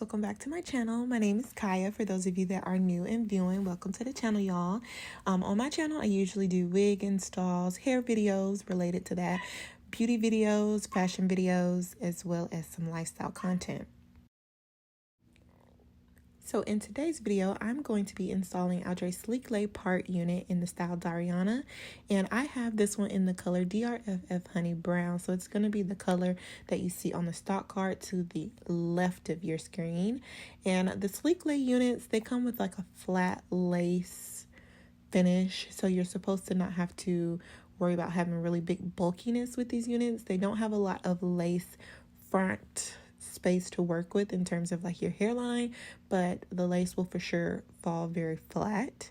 welcome back to my channel. My name is Kaya. For those of you that are new and viewing, welcome to the channel, y'all. On my channel, I usually do wig installs, hair videos related to that, beauty videos, fashion videos, as well as some lifestyle content. So in today's video, I'm going to be installing Outre Sleeklay part unit in the style DARIANA, and I have this one in the color DRFF Honey Brown. So it's going to be the color that you see on the stock card to the left of your screen. And the Sleeklay units, they come with like a flat lace finish, so you're supposed to not have to worry about having really big bulkiness with these units. They don't have a lot of lace front space to work with in terms of like your hairline, but the lace will for sure fall very flat.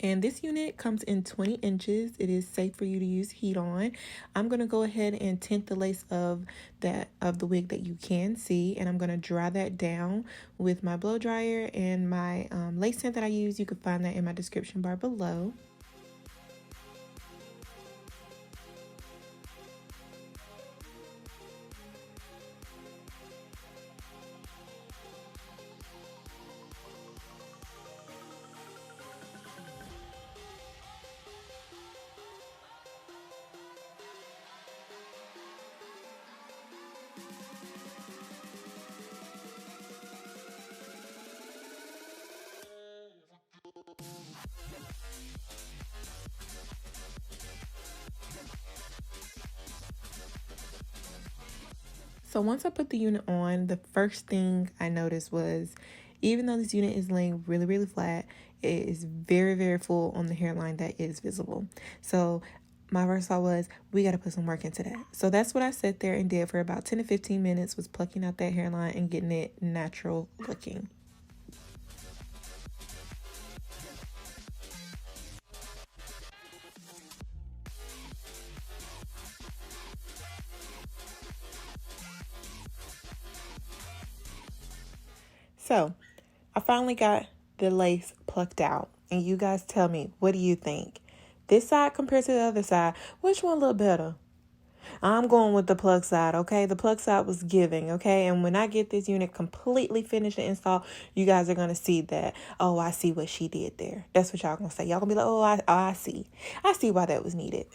And this unit comes in 20 inches. It is safe for you to use heat on. I'm going to go ahead and tint the lace of the wig that you can see, and I'm going to dry that down with my blow dryer and my lace tint that I use. You can find that in my description bar below. So once I put the unit on, the first thing I noticed was, even though this unit is laying really flat, it is very full on the hairline that is visible. So my first thought was, we got to put some work into that. So that's what I sat there and did for about 10 to 15 minutes, was plucking out that hairline and getting it natural looking. So I finally got the lace plucked out, and you guys tell me, what do you think? This side compared to the other side, which one look better? I'm going with the plug side, okay? The plug side was giving, okay? And when I get this unit completely finished and installed, you guys are going to see that, oh, I see what she did there. That's what y'all going to say. Y'all going to be like, oh, I see. I see why that was needed.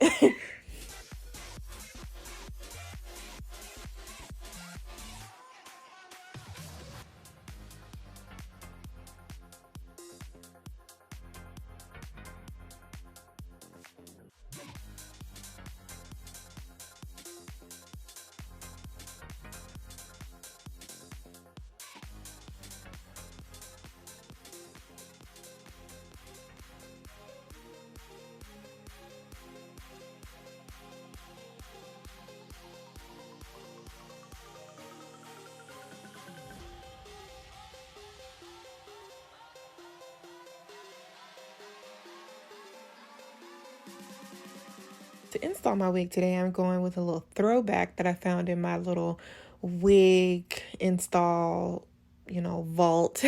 To install my wig today, I'm going with a little throwback that I found in my little wig install, vault.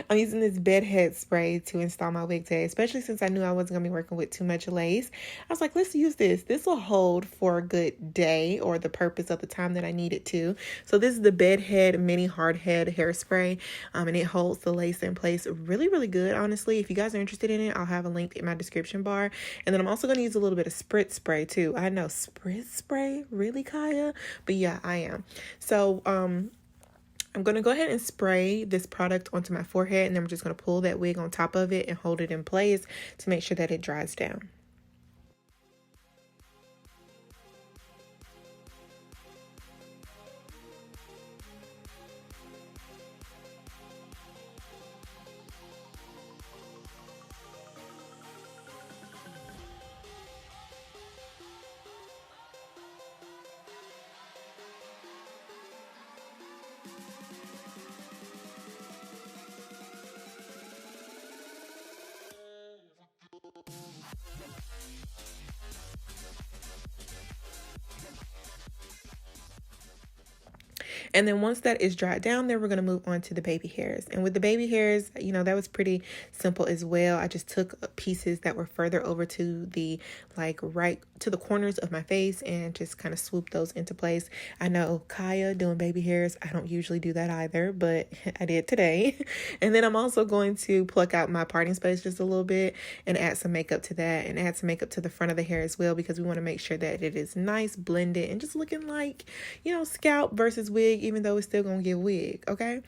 I'm using this bed head spray to install my wig today, especially since I knew I wasn't going to be working with too much lace. I was like, let's use this. This will hold for a good day, or the purpose of the time that I need it to. So this is the bed head mini hard head hairspray, and it holds the lace in place really good, honestly. If you guys are interested in it, I'll have a link in my description bar. And then I'm also going to use a little bit of spritz spray too. I know, spritz spray? Really, Kaya? But yeah, I am. So I'm going to go ahead and spray this product onto my forehead, and then I'm just going to pull that wig on top of it and hold it in place to make sure that it dries down. And then once that is dried down, then we're going to move on to the baby hairs. And with the baby hairs, you know, that was pretty simple as well. I just took pieces that were further over to the right to the corners of my face and just kind of swoop those into place. I know Kaya doing baby hairs, I don't usually do that either, but I did today. And then I'm also going to pluck out my parting space just a little bit and add some makeup to that and add some makeup to the front of the hair as well, because we want to make sure that it is nice, blended, and just looking like, you know, scalp versus wig, even though it's still gonna give wig, okay?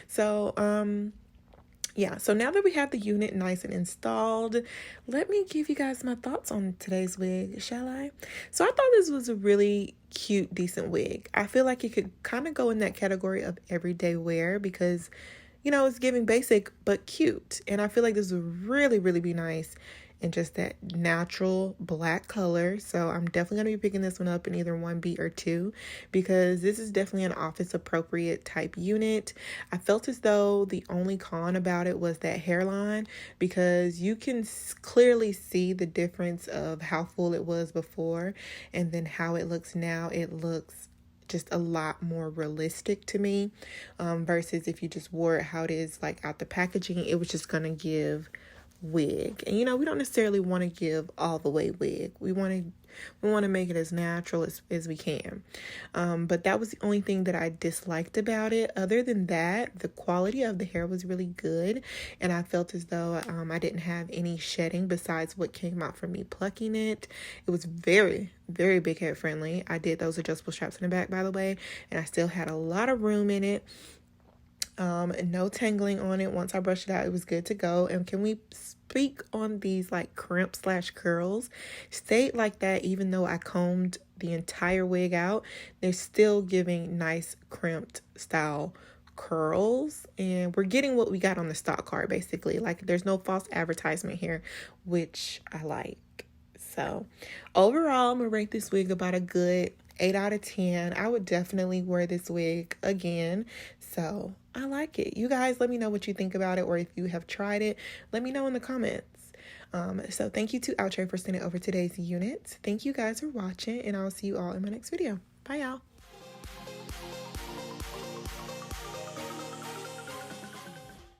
So, yeah, so now that we have the unit nice and installed, let me give you guys my thoughts on today's wig, shall I? So I thought this was a really cute, decent wig. I feel like it could kind of go in that category of everyday wear because, you know, it's giving basic but cute. And I feel like this would really, really be nice in just that natural black color. So I'm definitely going to be picking this one up in either 1B or 2 because this is definitely an office appropriate type unit. I felt as though the only con about it was that hairline, because you can clearly see the difference of how full it was before and then how it looks now. It looks just a lot more realistic to me, versus if you just wore it how it is like out the packaging, it was just gonna give wig. And you know, we don't necessarily want to give all the way wig. We want to make it as natural as we can. But that was the only thing that I disliked about it. Other than that, the quality of the hair was really good, and I felt as though I didn't have any shedding besides what came out from me plucking it. It was very, very big head friendly. I did those adjustable straps in the back, by the way, and I still had a lot of room in it. No tangling on it. Once I brushed it out, it was good to go. And can we speak on these like crimp/curls? Stayed like that even though I combed the entire wig out. They're still giving nice crimped style curls, and we're getting what we got on the stock card basically. Like there's no false advertisement here, which I like. So overall, I'm gonna rate this wig about a good 8 out of 10. I would definitely wear this wig again. So I like it. You guys let me know what you think about it, or if you have tried it, let me know in the comments. So thank you to Outre for sending over today's unit. Thank you guys for watching, and I'll see you all in my next video. Bye, y'all.